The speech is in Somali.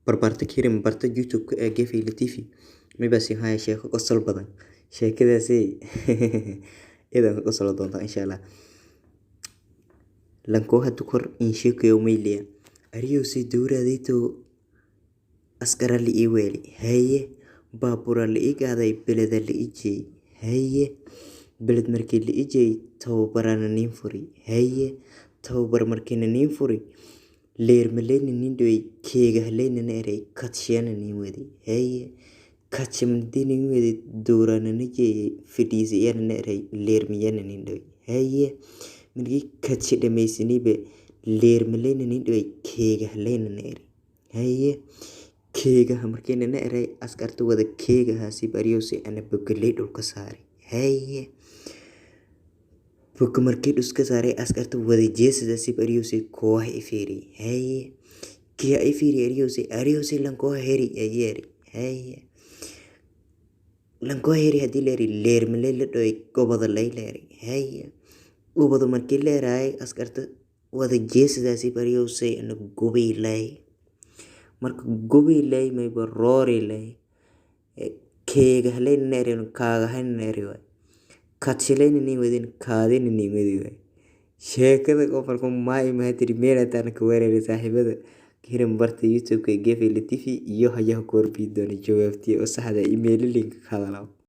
barbarta kirim barta YouTube ee Geefayle TV mibasi haya sheeko qosol badan sheekadaasi idan qosol doonta insha Allah lanko hadu kor in sheeko yawmayliya ariyo si dowradayto askara li iweeli haye baabura li igaaday beleda li ijay haye beled markii li ijay tababarana nin furi haye tababar markii nin furi leer maleyni nin dhoy keega haleyni neeray katshiyana nin wadi haye kachimdini wadi dowrana nijay fidiisi yana neeray leer miyana nin dhoy haye markii katshi dhamaysanibe leer maleyni nin dhoy keega haleyni neeray haye keega markii nin neeray askarta wada keega haasi bariyose ana bogalay dhulka saari haye Buka markii dhuska saaray askarta wada jeesada si bariyose koox ifiri haye kiya ifiri ariyose lanko heri ayeri haye lanko heri hadii leer maleyla dhoy gobada leeleri haye gobada markii leeray askarta wada jeesada si bariyose ana gobilay marka gobilay may barori lay keega haleyni neeray kaaga haneeri katshileyni nin wadin kaadini nin wadi way sheekada qofarku maay mahatiri meelataan ka weerarey saaxiibada kirim barta YouTube ka Geefayle TV iyo hayaha koor biidoni jawaabtii oo saxda email link ka hadalaw